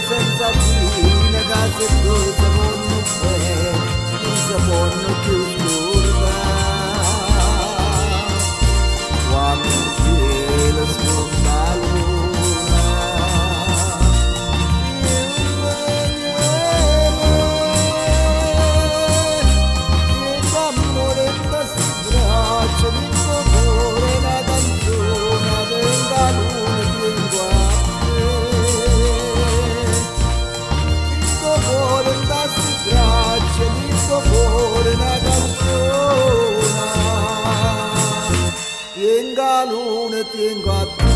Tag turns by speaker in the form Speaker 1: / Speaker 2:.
Speaker 1: senza fine che se tu se non fai non si può più scordare quando il cielo sfonda la luna e l'amore in questi braccia mi cuore una canzone venga luna che una canzone tenga luna tenga